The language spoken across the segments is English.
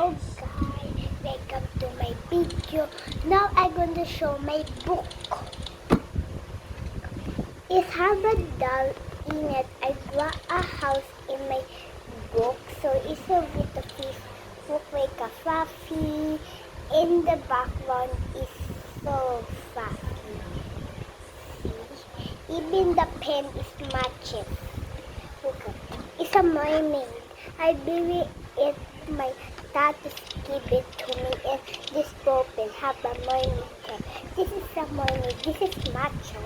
Hello guys, welcome to my video. Now I'm going to show my book. It has a doll in it. I draw a house in my book. So it's a little fish look like a fluffy. In the background is so fluffy. See? Even the pen is matching. Look, it's a mermaid. I believe it my dad give it to me and this open have a mermaid pen. This is a mermaid. This is macho.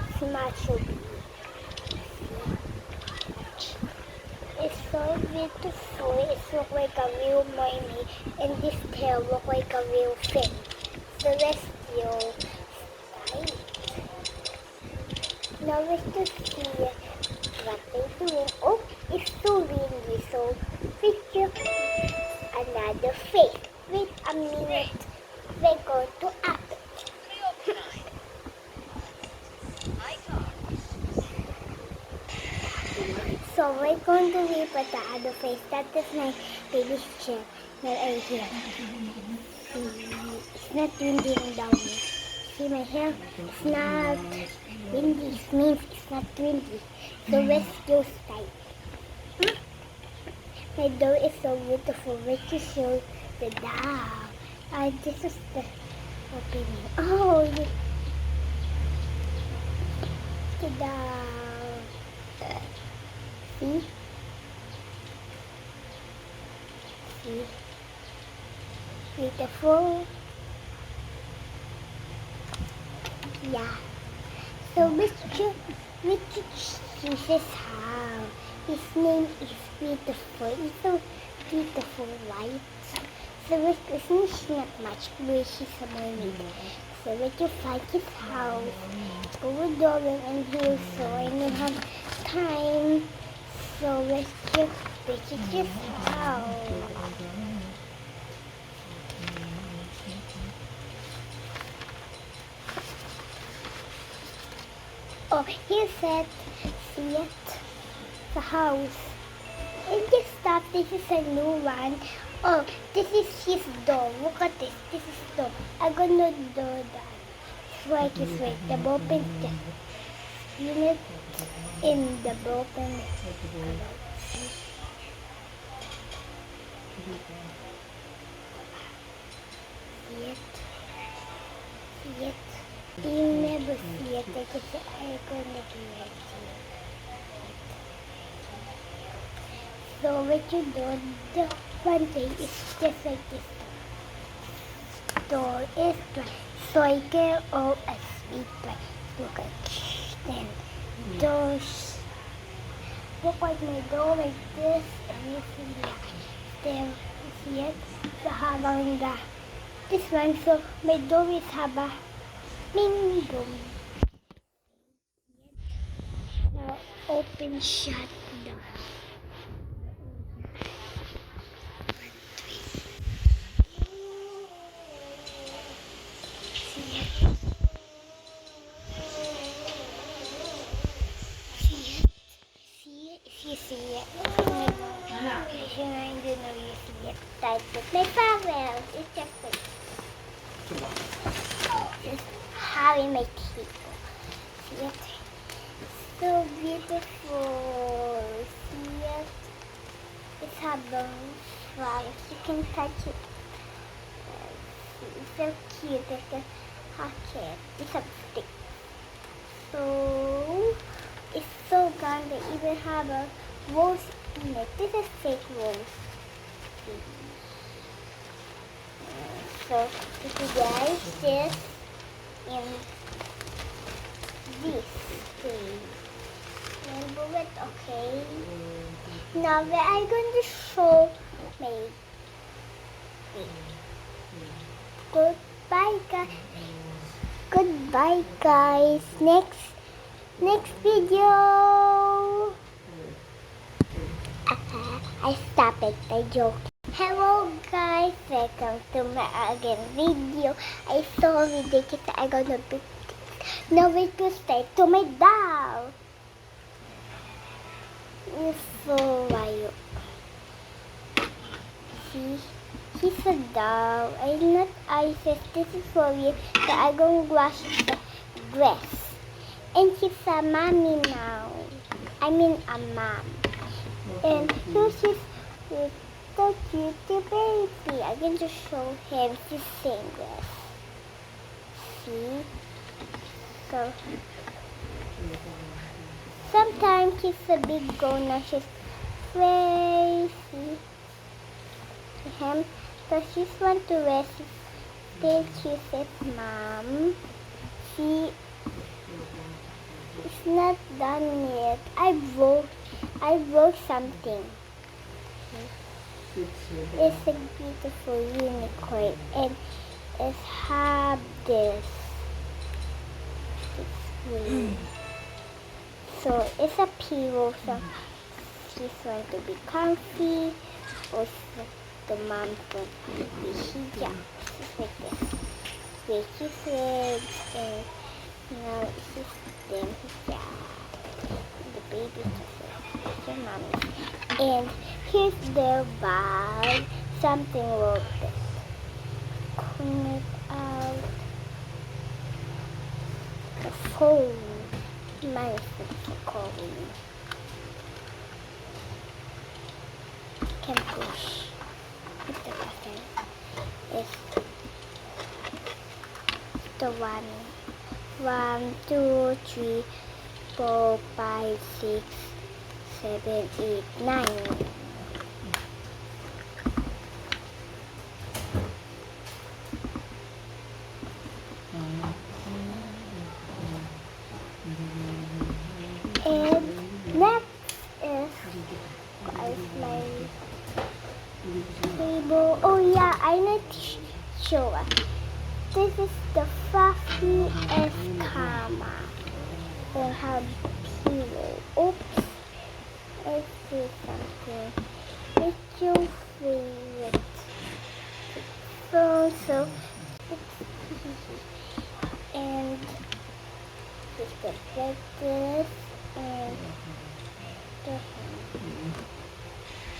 It's macho bee. It's so beautiful. It looks like a real mermaid and this tail looks like a real fin. Celestial style. Now let's just see what they're doing. Oh, it's so windy, so picture another face. Wait a minute. We're going to act. So we're going to read the other face. That is my baby's chair that I hear. It's not windy down here. See my hair? It's not windy. It means it's not windy. So let's go start. My door is so beautiful. Let's just show the doll. This is the opening. Oh, the doll. See? See? Beautiful. Yeah. So Richard chooses how. His name is Beautiful. He's so beautiful, right? So it's not much, but she's a mermaid. So Richard finds his house. Go going and here, so I don't have time. So Richard's house. Oh, he said, see it, the house. And this stuff, this is a new one. Oh, this is his door. Look at this. This is door. I'm gonna do that. It's this way. The open just spin it in the open. See it? See it? You never see it because I'm gonna give it to you. So what you do, the one thing is just like this. Door is like circle or a sweet like look at then doors look like my door like this and you see that there you see it the habang the this one so my door is haba window. Now open shut door. You see it. I don't know you see it. Type it. My farewell. It's just it. Just having my teeth. See it? So beautiful. See it? It's a flower. You can touch it. It's so cute. It's a pocket. It's a stick. So it's so grand. They even have a rose in it. This is fake rose. So if you guys this in this thing. Remember it, okay? Now we are going to show my goodbye guys. Goodbye guys. Next video. I stop it. I joke. Hello guys, welcome to my again video. I saw ridiculous. I gonna be now we go straight to my doll. It's so wild. See, he's a dog. I said, this is for you. So I'm going to wash the grass. And he's a mommy now. I mean a mom. And here's his little cutie baby. I'm going to show him his same grass. See? So, sometimes he's a big goner. She's crazy. Him, so she want to rest. Then she says, Mom, see, it's not done yet. I wrote something. It's a beautiful unicorn, and it's have this. It's green. So it's a pillow. So she's going to be comfy. Or the mom's going to be hijab. It's like this. With his legs, and now it's them hijab. The baby just your mommy. And here's their bag. Something wrote this. Clean it out. The phone. Mine is for calling. Can push. It's the button. It's the 1, 2, 3, 4, 5, 6, 7, 8, 9. And next is my table. Oh yeah, I need to show us. This is the fluffy Escama. And how pillow. Oops. Let's do something. What's your favorite phone? So, and just go like this, and the hand.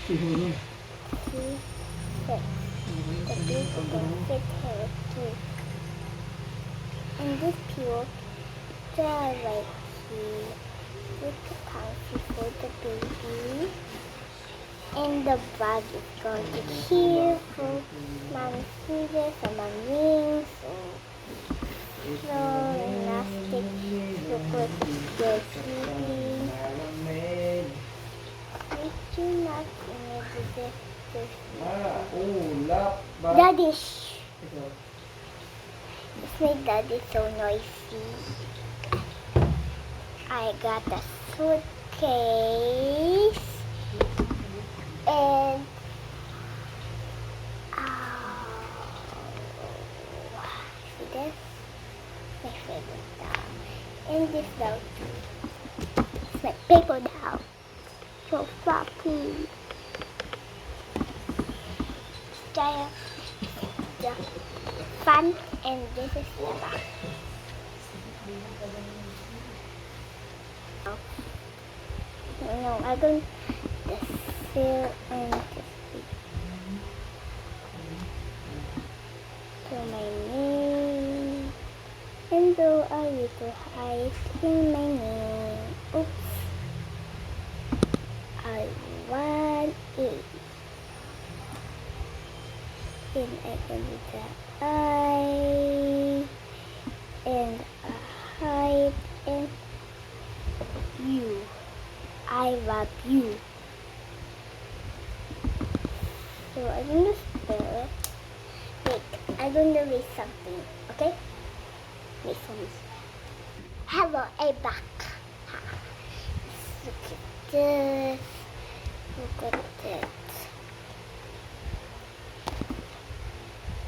See, fit. The big can fit here too. And this pillow, they're like here. It's a comfy for the baby. And the bag is going to here for mommy's scissors and my rings. So elastic. Look what they're sleeping. Did you not imagine this? Daddy, shh. It's my daddy so noisy. I got a suitcase and see this? My favorite doll. And this doll too. It's my paper doll. So floppy. The front, and this is the back. No, I'm going to fill and to my name. And though a little height in my name. Oops. I want it. And I can do the eye and a height and you. I love you. So I'm going to spell it. Wait, I'm going to read something, okay? Wait for me. Hello, I'm back. Look at this. Look at this.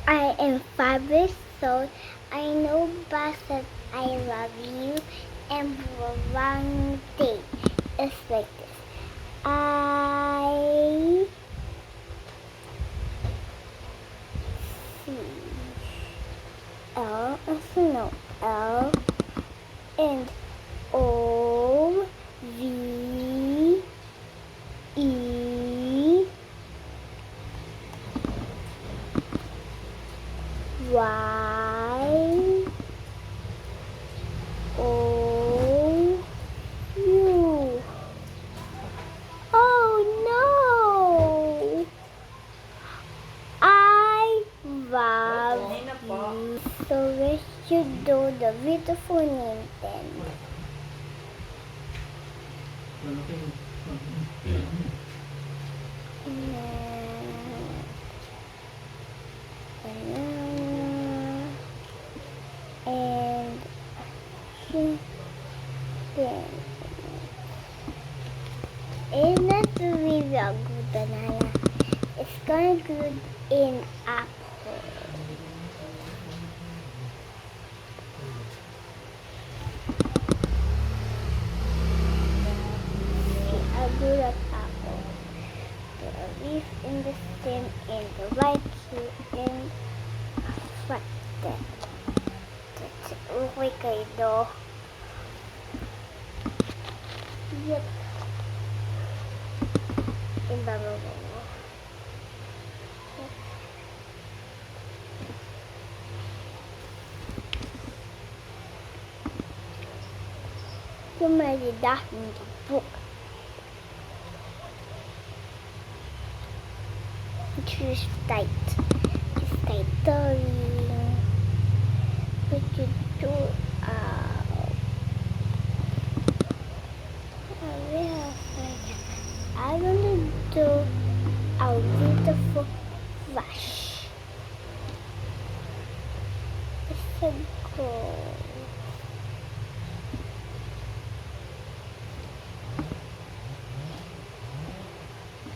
I am 5 years old. I know Boss said I love you, and one day it's like this. I C L no L and O V E Y O U. Oh no! I love you. So we should do the beautiful name then. And then it's not really a good banana. It's kind of good in apple. See, a good apple. The leaf in the stem and the white here and flat there. That's it. Okay kayo. Yep. Ibabaw mo. Yung malida hindi po. Just tight. Just tight. What you do? I want to do a beautiful flash. It's a goal.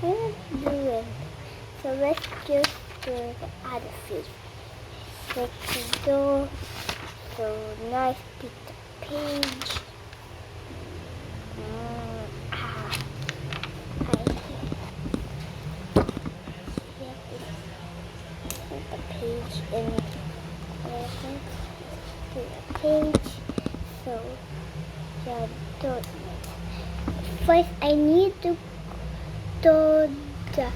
I'm doing. So let's just do the other face. Let's do so nice piece of page. The page in the page. So yeah, don't. First, I need to do the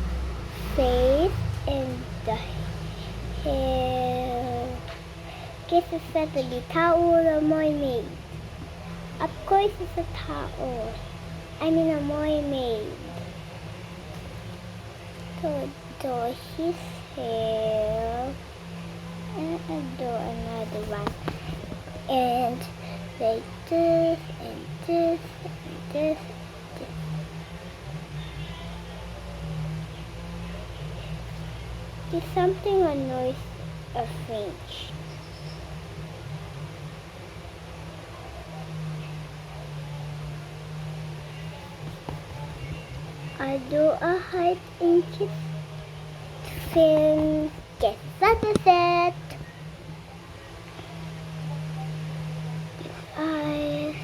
face and the hair. Kasi sa tabi, tao na mermaid. Of course, it's a tao. I mean a mermaid. So, do his hair. And I do another one. And like this, and this, and this, and this. There's something annoys a French. I do a heart in his fin. Guess that is it. Eyes.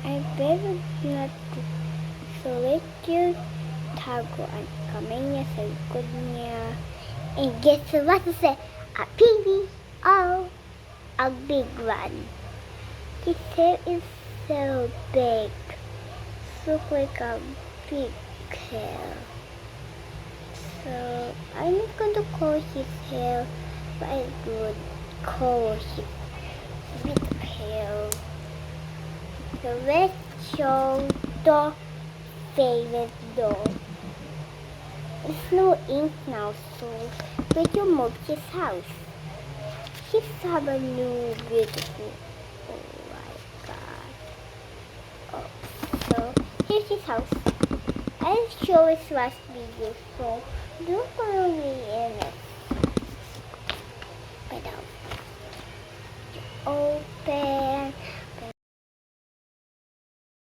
I better not so let you tago ang kamay niya sa likod niya. And guess what is it? A baby. Oh, a big one. His hair is so big. Looks like a big hair. So I'm not going to call his hair, but I would call his big hair. So let's show the favorite doll. There's no ink now, so we can move his house. He's have a new beautiful. Oh my god. Oh, so here's his house. I'll show his last video, so don't follow me in it. But open.